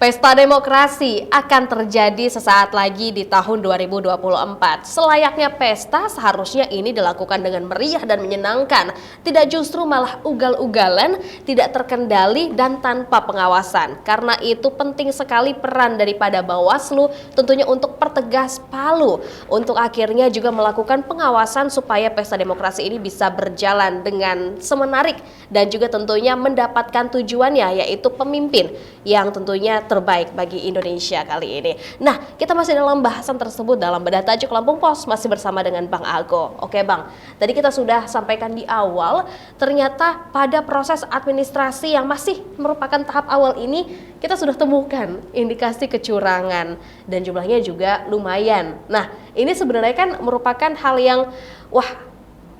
Pesta demokrasi akan terjadi sesaat lagi di tahun 2024. Selayaknya pesta, seharusnya ini dilakukan dengan meriah dan menyenangkan, tidak justru malah ugal-ugalan, tidak terkendali dan tanpa pengawasan. Karena itu penting sekali peran daripada Bawaslu tentunya untuk pertegas palu, untuk akhirnya juga melakukan pengawasan supaya pesta demokrasi ini bisa berjalan dengan semenarik dan juga tentunya mendapatkan tujuannya, yaitu pemimpin yang tentunya terbaik bagi Indonesia kali ini. Nah, kita masih dalam bahasan tersebut dalam Bedah Tajuk Lampung Pos, masih bersama dengan Bang Ago. Oke Bang, tadi kita sudah sampaikan di awal, ternyata pada proses administrasi yang masih merupakan tahap awal ini, kita sudah temukan indikasi kecurangan dan jumlahnya juga lumayan. Nah, ini sebenarnya kan merupakan hal yang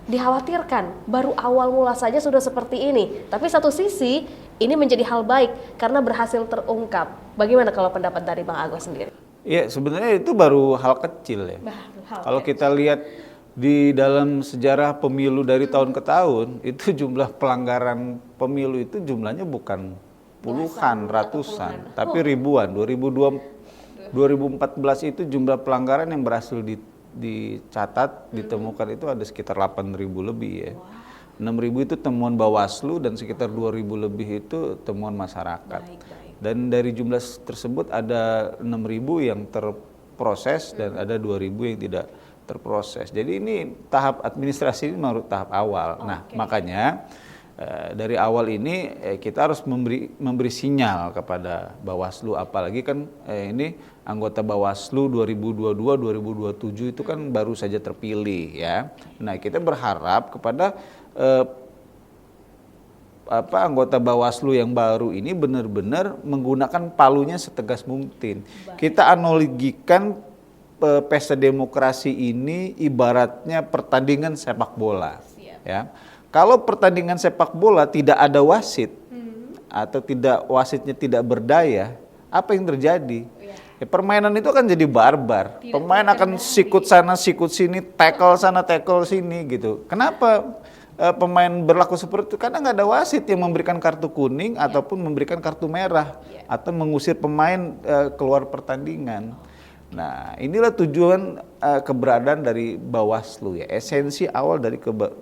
dikhawatirkan, baru awal mula saja sudah seperti ini. Tapi satu sisi ini menjadi hal baik karena berhasil terungkap. Bagaimana kalau pendapat dari Bang Ago sendiri? Ya, sebenarnya itu baru hal kecil ya. Kalau kita lihat di dalam sejarah pemilu dari tahun ke tahun, itu jumlah pelanggaran pemilu itu jumlahnya bukan puluhan, ratusan, tapi ribuan. 2014 itu jumlah pelanggaran yang berhasil dicatat, ditemukan itu ada sekitar 8.000 lebih ya. 6.000 itu temuan Bawaslu dan sekitar 2.000 lebih itu temuan masyarakat. Dan dari jumlah tersebut ada 6.000 yang terproses dan ada 2.000 yang tidak terproses. Jadi ini tahap administrasi ini baru tahap awal. Nah, makanya dari awal ini kita harus memberi sinyal kepada Bawaslu, apalagi kan ini anggota Bawaslu 2022-2027 itu kan baru saja terpilih ya. Nah, kita berharap kepada anggota Bawaslu yang baru ini benar-benar menggunakan palunya setegas mungkin. Kita analogikan pesta demokrasi ini ibaratnya pertandingan sepak bola. Ya. Kalau pertandingan sepak bola tidak ada wasit atau wasitnya tidak berdaya, apa yang terjadi? Ya, permainan itu akan jadi barbar. Pemain akan sikut sana, sikut sini, tackle sana, tackle sini gitu. Kenapa pemain berlaku seperti itu? Karena nggak ada wasit yang memberikan kartu kuning ataupun memberikan kartu merah atau mengusir pemain keluar pertandingan. Nah, inilah tujuan keberadaan dari Bawaslu ya. Esensi awal dari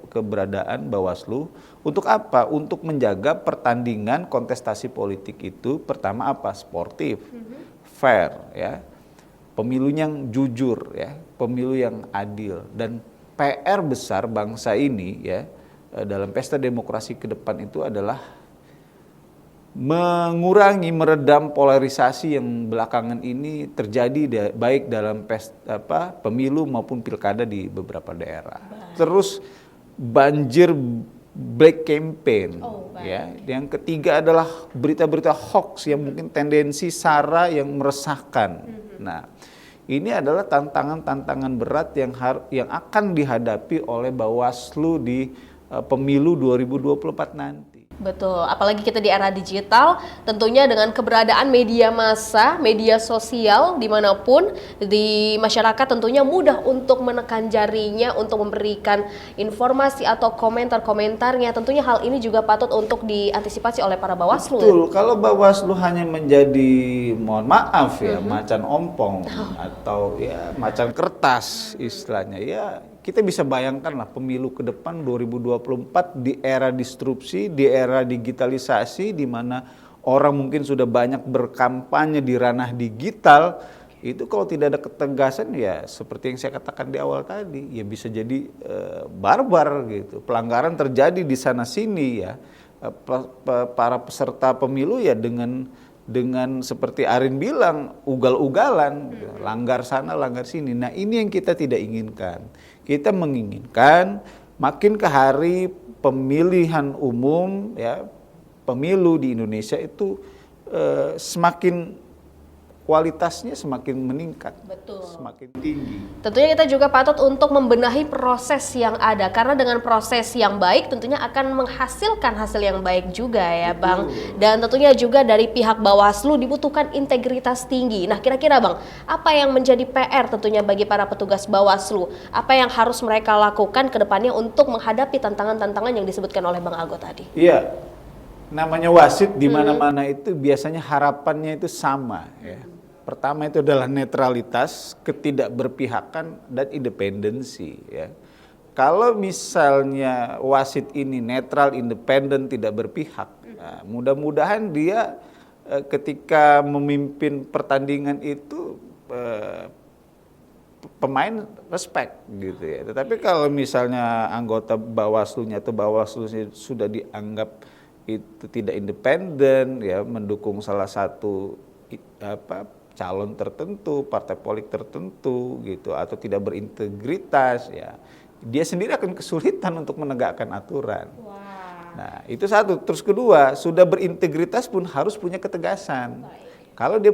keberadaan Bawaslu untuk apa? Untuk menjaga pertandingan kontestasi politik itu pertama apa? Sportif, fair ya. Pemilu yang jujur ya, pemilu yang adil, dan PR besar bangsa ini ya dalam pesta demokrasi ke depan itu adalah mengurangi, meredam polarisasi yang belakangan ini terjadi baik dalam pemilu maupun pilkada di beberapa daerah. Terus banjir black campaign ya. Yang ketiga adalah berita-berita hoax yang mungkin tendensi sara yang meresahkan. Nah, ini adalah tantangan-tantangan berat yang akan dihadapi oleh Bawaslu di pemilu 2024 nanti. Betul, apalagi kita di era digital, tentunya dengan keberadaan media massa, media sosial dimanapun di masyarakat tentunya mudah untuk menekan jarinya untuk memberikan informasi atau komentar-komentarnya. Tentunya hal ini juga patut untuk diantisipasi oleh para Bawaslu. Betul, kalau Bawaslu hanya menjadi, mohon maaf ya, macan ompong atau ya macan kertas istilahnya ya. Kita bisa bayangkan lah pemilu ke depan 2024 di era disrupsi, di era digitalisasi, di mana orang mungkin sudah banyak berkampanye di ranah digital. Itu kalau tidak ada ketegasan ya seperti yang saya katakan di awal tadi, ya bisa jadi barbar gitu. Pelanggaran terjadi di sana sini ya. Para peserta pemilu ya dengan seperti Arin bilang, ugal-ugalan, langgar sana, langgar sini. Nah, ini yang kita tidak inginkan. Kita menginginkan makin ke hari pemilihan umum ya, pemilu di Indonesia itu semakin kualitasnya semakin meningkat, semakin tinggi. Tentunya kita juga patut untuk membenahi proses yang ada, karena dengan proses yang baik tentunya akan menghasilkan hasil yang baik juga ya Bang. Dan tentunya juga dari pihak Bawaslu dibutuhkan integritas tinggi. Nah, kira-kira Bang, apa yang menjadi PR tentunya bagi para petugas Bawaslu? Apa yang harus mereka lakukan ke depannya untuk menghadapi tantangan-tantangan yang disebutkan oleh Bang Ago tadi? Iya, namanya wasit di mana-mana itu biasanya harapannya itu sama ya. Pertama itu adalah netralitas, ketidakberpihakan dan independensi ya. Kalau misalnya wasit ini netral, independen, tidak berpihak, nah, mudah-mudahan dia ketika memimpin pertandingan itu pemain respect gitu ya. Tetapi kalau misalnya anggota Bawaslu-nya atau Bawaslu sudah dianggap itu tidak independen ya, mendukung salah satu calon tertentu, partai politik tertentu gitu, atau tidak berintegritas ya, dia sendiri akan kesulitan untuk menegakkan aturan. Nah, itu satu. Terus kedua, sudah berintegritas pun harus punya ketegasan. Kalau dia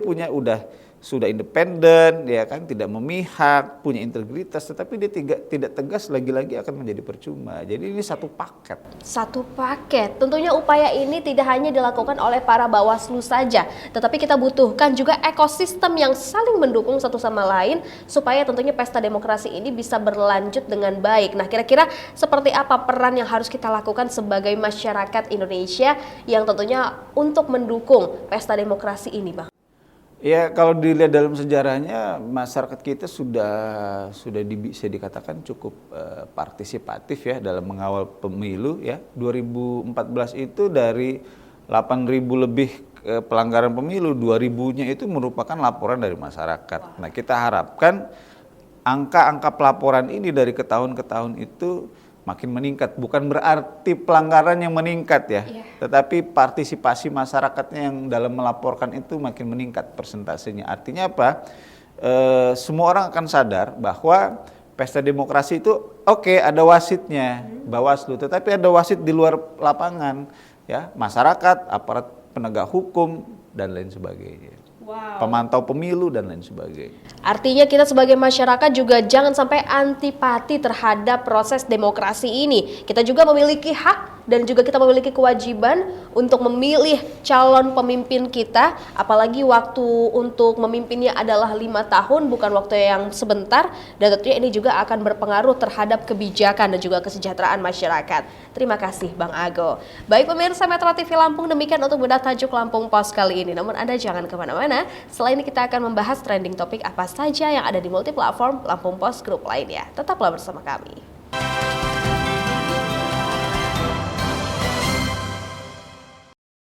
sudah independen, ya kan, tidak memihak, punya integritas, tetapi dia tidak tegas, lagi-lagi akan menjadi percuma. Jadi ini satu paket. Satu paket. Tentunya upaya ini tidak hanya dilakukan oleh para Bawaslu saja, tetapi kita butuhkan juga ekosistem yang saling mendukung satu sama lain supaya tentunya pesta demokrasi ini bisa berlanjut dengan baik. Nah, kira-kira seperti apa peran yang harus kita lakukan sebagai masyarakat Indonesia yang tentunya untuk mendukung pesta demokrasi ini, Bang? Ya, kalau dilihat dalam sejarahnya, masyarakat kita sudah bisa dikatakan cukup partisipatif ya dalam mengawal pemilu ya. 2014 itu dari 8.000 lebih pelanggaran pemilu, 2.000-nya itu merupakan laporan dari masyarakat. Nah, kita harapkan angka-angka pelaporan ini dari ke tahun ke tahun itu makin meningkat. Bukan berarti pelanggaran yang meningkat ya, tetapi partisipasi masyarakatnya yang dalam melaporkan itu makin meningkat persentasenya. Artinya apa? Semua orang akan sadar bahwa pesta demokrasi itu ada wasitnya, Bawaslu, tetapi ada wasit di luar lapangan ya, masyarakat, aparat penegak hukum dan lain sebagainya. Pemantau pemilu dan lain sebagainya. Artinya kita sebagai masyarakat juga jangan sampai antipati terhadap proses demokrasi ini. Kita juga memiliki hak dan juga kita memiliki kewajiban untuk memilih calon pemimpin kita, apalagi waktu untuk memimpinnya adalah 5 tahun, bukan waktu yang sebentar, dan tentunya ini juga akan berpengaruh terhadap kebijakan dan juga kesejahteraan masyarakat. Terima kasih Bang Ago. Baik pemirsa Metro TV Lampung, demikian untuk bedah tajuk Lampung Pos kali ini. Namun Anda jangan kemana-mana, selain ini kita akan membahas trending topik apa saja yang ada di multi platform Lampung Pos Group lainnya. Tetaplah bersama kami.